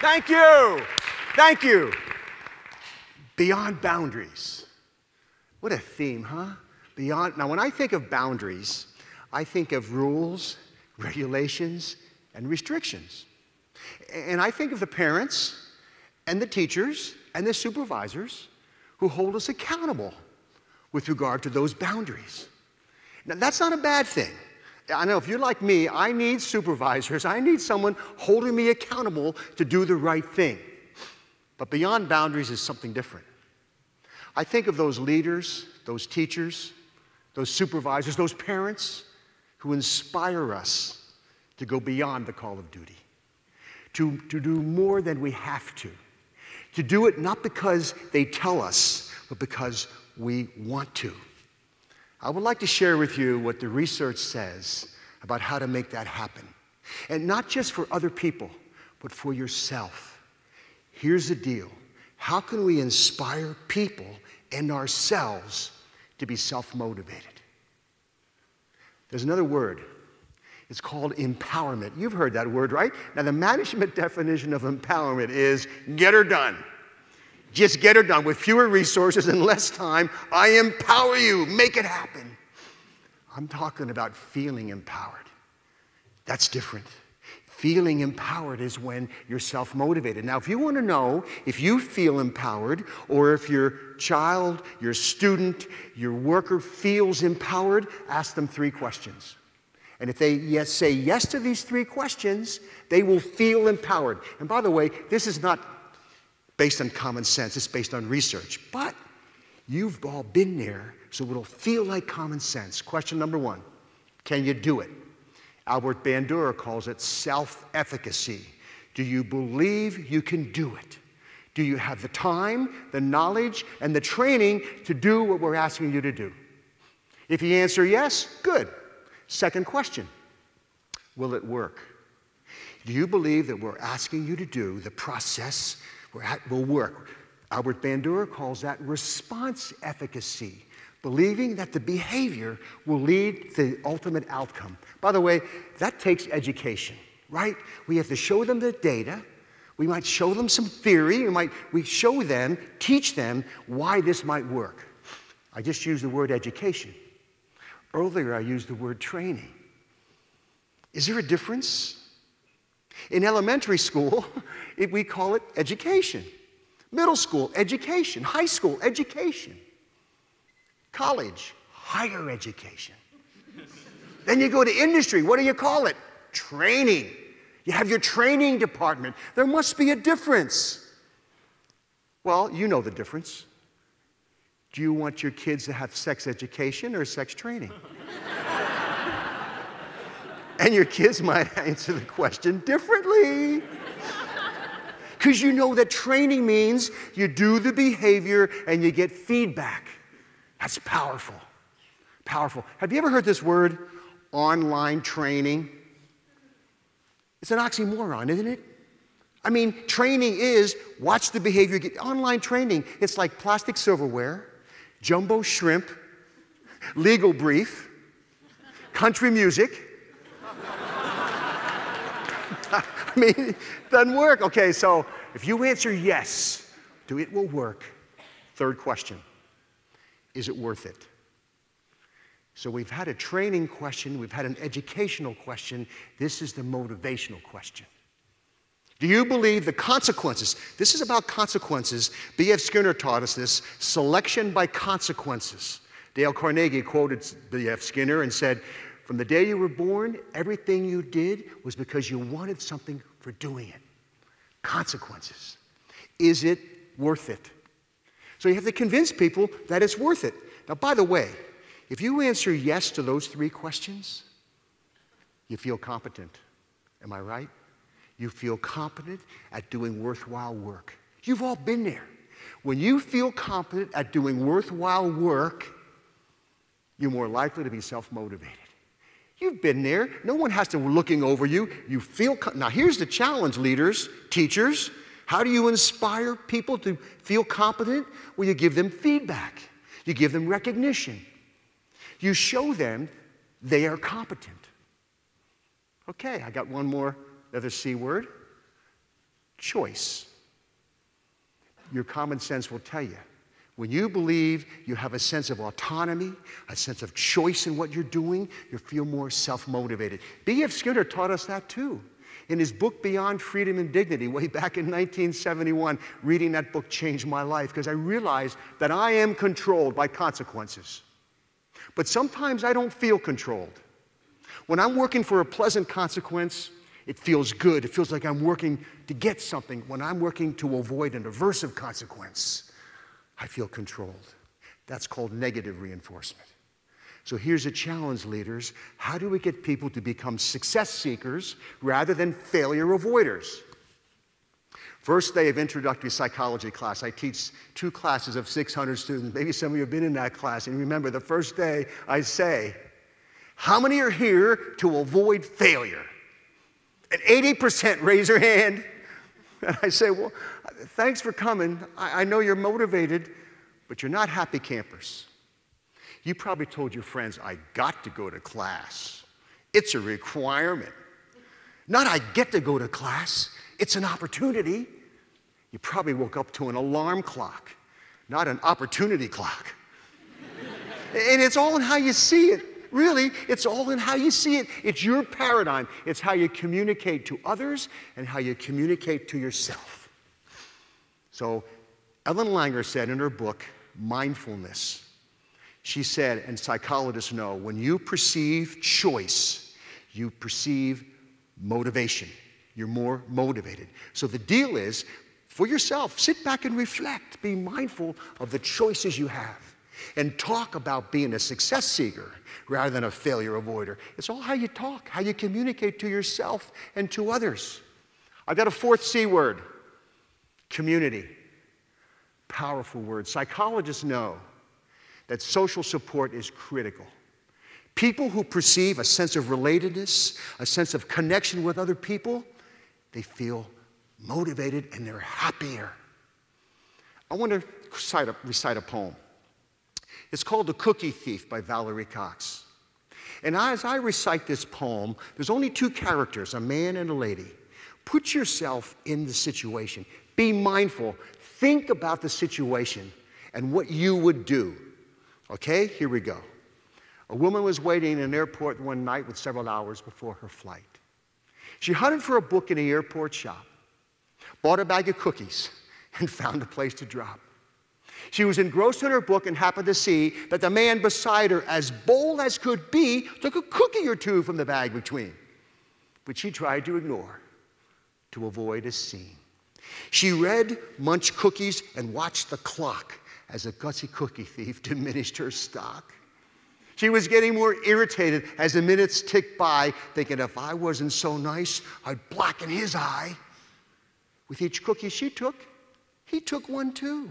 Thank you. Thank you. Beyond boundaries. What a theme, huh? Beyond. Now, when I think of boundaries, I think of rules, regulations, and restrictions. And I think of the parents and the teachers and the supervisors who hold us accountable with regard to those boundaries. Now, that's not a bad thing. I know if you're like me, I need supervisors. I need someone holding me accountable to do the right thing. But beyond boundaries is something different. I think of those leaders, those teachers, those supervisors, those parents who inspire us to go beyond the call of duty, to do more than we have to do it not because they tell us, but because we want to. I would like to share with you what the research says about how to make that happen. And not just for other people, but for yourself. Here's the deal. How can we inspire people and ourselves to be self-motivated? There's another word. It's called empowerment. You've heard that word, right? Now, the management definition of empowerment is get her done. Just get her done with fewer resources and less time. I empower you. Make it happen. I'm talking about feeling empowered. That's different. Feeling empowered is when you're self-motivated. Now, if you want to know if you feel empowered or if your child, your student, your worker feels empowered, ask them 3 questions. And if they say yes to these 3 questions, they will feel empowered. And by the way, this is not based on common sense, it's based on research. But you've all been there, so it'll feel like common sense. Question number 1, can you do it? Albert Bandura calls it self-efficacy. Do you believe you can do it? Do you have the time, the knowledge, and the training to do what we're asking you to do? If you answer yes, good. Second question, will it work? Do you believe that we're asking you to do the process will work? Albert Bandura calls that response efficacy, believing that the behavior will lead to the ultimate outcome. By the way, that takes education, right? We have to show them the data. We might show them some theory. We show them, teach them why this might work. I just used the word education. Earlier, I used the word training. Is there a difference? In elementary school, we call it education. Middle school, education. High school, education. College, higher education. Then you go to industry. What do you call it? Training. You have your training department. There must be a difference. Well, you know the difference. Do you want your kids to have sex education or sex training? And your kids might answer the question differently. Because you know that training means you do the behavior and you get feedback. That's powerful. Powerful. Have you ever heard this word, online training? It's an oxymoron, isn't it? I mean, training is watch the behavior. Online training, it's like plastic silverware, jumbo shrimp, legal brief, country music. I mean, it doesn't work. Okay, so if you answer yes to it will work, third question, is it worth it? So we've had a training question, we've had an educational question, this is the motivational question. Do you believe the consequences? This is about consequences. B.F. Skinner taught us this, selection by consequences. Dale Carnegie quoted B.F. Skinner and said, from the day you were born, everything you did was because you wanted something for doing it. Consequences. Is it worth it? So you have to convince people that it's worth it. Now, by the way, if you answer yes to those 3 questions, you feel competent. Am I right? You feel competent at doing worthwhile work. You've all been there. When you feel competent at doing worthwhile work, you're more likely to be self-motivated. You've been there. No one has to be looking over you. You feel, now here's the challenge, leaders, teachers. How do you inspire people to feel competent? Well, you give them feedback. You give them recognition. You show them they are competent. Okay, I got one more, another C word. choice. Your common sense will tell you. When you believe you have a sense of autonomy, a sense of choice in what you're doing, you feel more self-motivated. B.F. Skinner taught us that too. In his book, Beyond Freedom and Dignity, way back in 1971, reading that book changed my life because I realized that I am controlled by consequences. But sometimes I don't feel controlled. When I'm working for a pleasant consequence, it feels good. It feels like I'm working to get something. When I'm working to avoid an aversive consequence, I feel controlled. That's called negative reinforcement. So here's a challenge, leaders. How do we get people to become success seekers rather than failure avoiders? First day of introductory psychology class. I teach 2 classes of 600 students. Maybe some of you have been in that class. And remember, the first day I say, how many are here to avoid failure? And 80% raise their hand. And I say, well, thanks for coming. I know you're motivated, but you're not happy campers. You probably told your friends, I got to go to class. It's a requirement. Not I get to go to class. It's an opportunity. You probably woke up to an alarm clock, not an opportunity clock. And it's all in how you see it. Really, it's all in how you see it. It's your paradigm. It's how you communicate to others and how you communicate to yourself. So Ellen Langer said in her book, Mindfulness, she said, and psychologists know, when you perceive choice, you perceive motivation. You're more motivated. So the deal is, for yourself, sit back and reflect. Be mindful of the choices you have. And talk about being a success seeker rather than a failure avoider. It's all how you talk, how you communicate to yourself and to others. I've got a 4th C word, community. Powerful word. Psychologists know that social support is critical. People who perceive a sense of relatedness, a sense of connection with other people, they feel motivated and they're happier. I want to recite a poem. It's called The Cookie Thief by Valerie Cox. And as I recite this poem, there's only 2 characters, a man and a lady. Put yourself in the situation. Be mindful. Think about the situation and what you would do. Okay, here we go. A woman was waiting in an airport one night with several hours before her flight. She hunted for a book in the airport shop, bought a bag of cookies, and found a place to drop. She was engrossed in her book and happened to see that the man beside her, as bold as could be, took a cookie or 2 from the bag between, which she tried to ignore to avoid a scene. She read, munched cookies, and watched the clock as a gutsy cookie thief diminished her stock. She was getting more irritated as the minutes ticked by, thinking if I wasn't so nice, I'd blacken his eye. With each cookie she took, he took one too.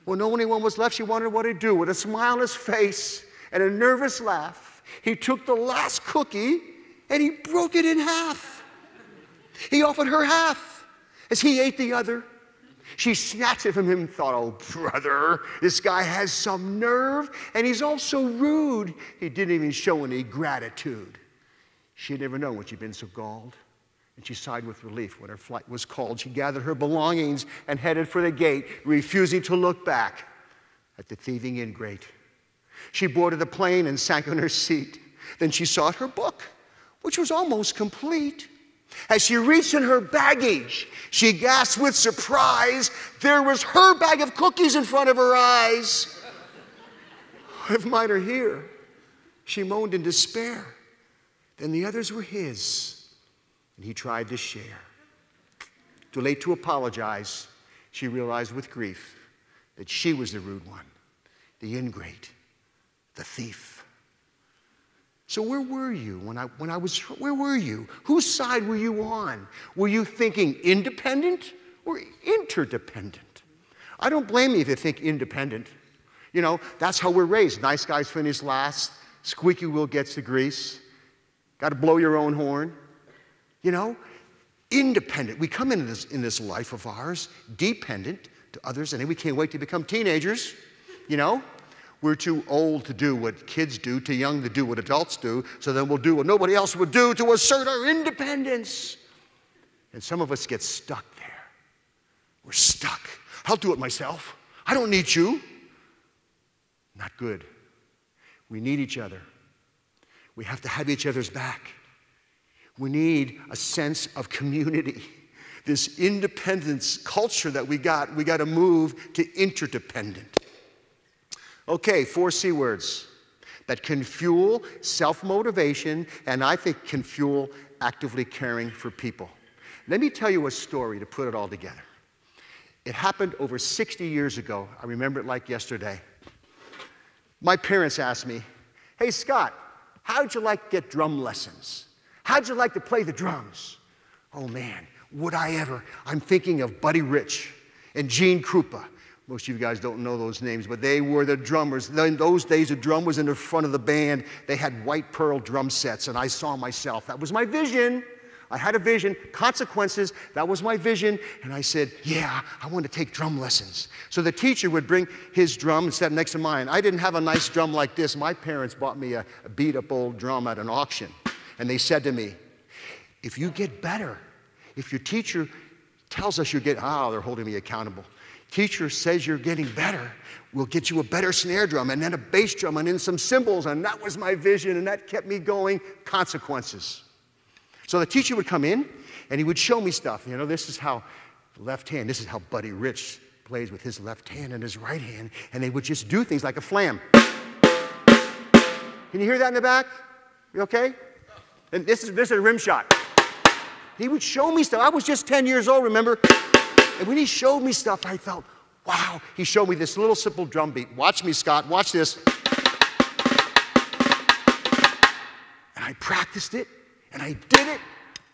When no one was left, she wondered what he'd do. With a smile on his face and a nervous laugh, he took the last cookie and he broke it in half. He offered her half as he ate the other. She snatched it from him and thought, oh, brother, this guy has some nerve, and he's also rude. He didn't even show any gratitude. She had never known when she'd been so galled. And she sighed with relief when her flight was called. She gathered her belongings and headed for the gate, refusing to look back at the thieving ingrate. She boarded the plane and sank on her seat. Then she sought her book, which was almost complete. As she reached in her baggage, she gasped with surprise. There was her bag of cookies in front of her eyes. If mine are here, she moaned in despair. Then the others were his. And he tried to share. Too late to apologize, she realized with grief that she was the rude one, the ingrate, the thief. So where were you where were you? Whose side were you on? Were you thinking independent or interdependent? I don't blame you if you think independent. You know, that's how we're raised. Nice guys finish last. Squeaky wheel gets the grease. Got to blow your own horn. You know, independent. We come into this life of ours dependent to others, and then we can't wait to become teenagers. You know, we're too old to do what kids do, too young to do what adults do, so then we'll do what nobody else would do to assert our independence. And some of us get stuck there. We're stuck. I'll do it myself. I don't need you. Not good. We need each other. We have to have each other's back. We need a sense of community. This independence culture that we got to move to interdependent. Okay, 4 C words that can fuel self-motivation and I think can fuel actively caring for people. Let me tell you a story to put it all together. It happened over 60 years ago. I remember it like yesterday. My parents asked me, "Hey, Scott, how'd you like to get drum lessons? How'd you like to play the drums?" Oh, man, would I ever? I'm thinking of Buddy Rich and Gene Krupa. Most of you guys don't know those names, but they were the drummers. In those days, the drum was in the front of the band. They had white pearl drum sets, and I saw myself. That was my vision. I had a vision, consequences, that was my vision, and I said, yeah, I want to take drum lessons. So the teacher would bring his drum and set it next to mine. I didn't have a nice drum like this. My parents bought me a beat-up old drum at an auction, and they said to me, if you get better, if your teacher tells us you're getting, they're holding me accountable. Teacher says you're getting better, we'll get you a better snare drum, and then a bass drum, and then some cymbals, and that was my vision, and that kept me going, consequences. So the teacher would come in, and he would show me stuff. You know, this is how left hand, this is how Buddy Rich plays with his left hand and his right hand, and they would just do things like a flam. Can you hear that in the back? You okay? And this is a rim shot. He would show me stuff. I was just 10 years old, remember? And when he showed me stuff, I felt, wow. He showed me this little simple drum beat. Watch me, Scott. Watch this. And I practiced it. And I did it.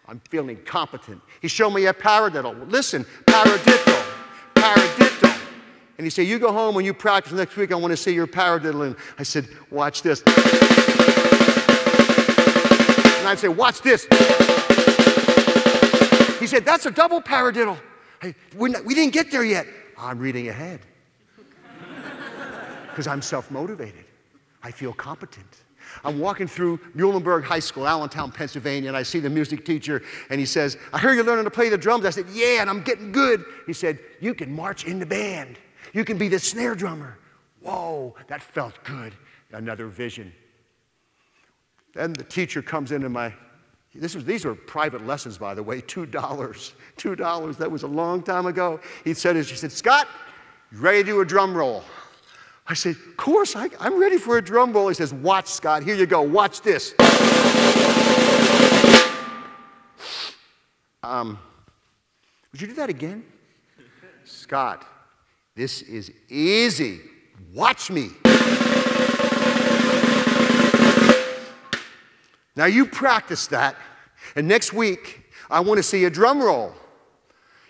I'm feeling competent. He showed me a paradiddle. Listen, paradiddle, paradiddle. And he said, you go home when you practice next week, I want to see your paradiddle. And I said, watch this. And I'd say, watch this. He said, that's a double paradiddle. We didn't get there yet. I'm reading ahead. Because I'm self-motivated. I feel competent. I'm walking through Muhlenberg High School, Allentown, Pennsylvania, and I see the music teacher, and he says, I hear you're learning to play the drums. I said, yeah, and I'm getting good. He said, you can march in the band. You can be the snare drummer. Whoa, that felt good. Another vision. Then the teacher comes into my, these were private lessons, by the way, $2. $2, that was a long time ago. She said, Scott, you ready to do a drum roll? I said, of course, I'm ready for a drum roll. He says, watch, Scott, here you go, watch this. Would you do that again? Scott, this is easy. Watch me. Now you practice that, and next week, I want to see a drum roll.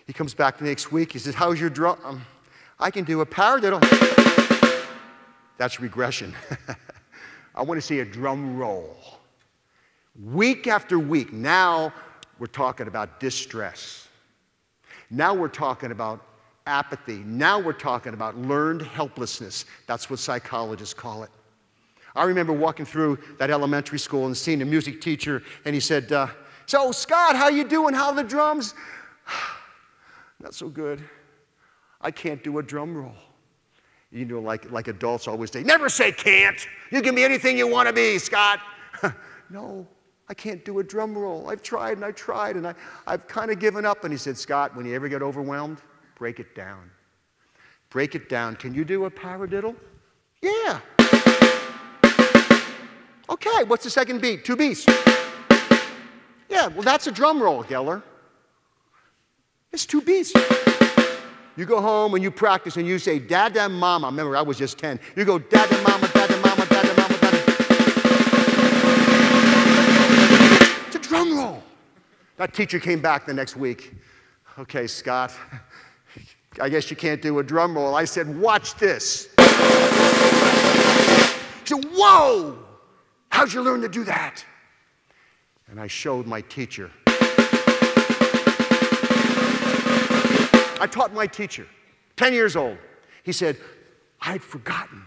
He comes back the next week, he says, how's your drum? I can do a paradiddle. That's regression. I want to see a drum roll. Week after week, now we're talking about distress. Now we're talking about apathy. Now we're talking about learned helplessness. That's what psychologists call it. I remember walking through that elementary school and seeing a music teacher, and he said, so Scott, how you doing? How are the drums? Not so good. I can't do a drum roll. You know, like adults always say, never say can't. You can be anything you want to be, Scott. No, I can't do a drum roll. I've tried and I tried, and I've kind of given up. And he said, Scott, when you ever get overwhelmed, break it down. Break it down. Can you do a paradiddle? Yeah. Okay, what's the second beat? 2 beats. Yeah, well, that's a drum roll, Geller. It's 2 beats. You go home and you practice and you say, Dada Mama. Remember, I was just 10. You go, Dada Mama, Dada Mama, Dada Mama, Dada. It's a drum roll. That teacher came back the next week. Okay, Scott, I guess you can't do a drum roll. I said, watch this. He said, whoa, how'd you learn to do that? And I showed my teacher. I taught my teacher, 10 years old. He said, I'd forgotten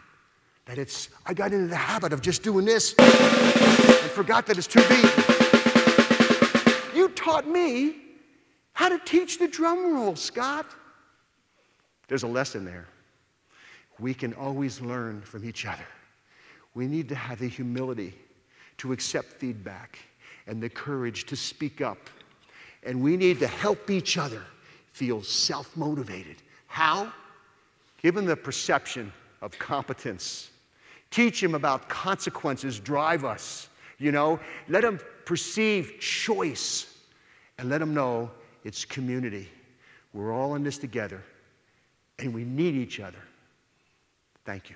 that I got into the habit of just doing this and forgot that it's 2 beats. You taught me how to teach the drum roll, Scott. there's a lesson there. We can always learn from each other. We need to have the humility to accept feedback and the courage to speak up. And we need to help each other feel self-motivated. How? Give them the perception of competence. Teach them about consequences drive us. Let them perceive choice. And let them know it's community. We're all in this together. And we need each other. Thank you.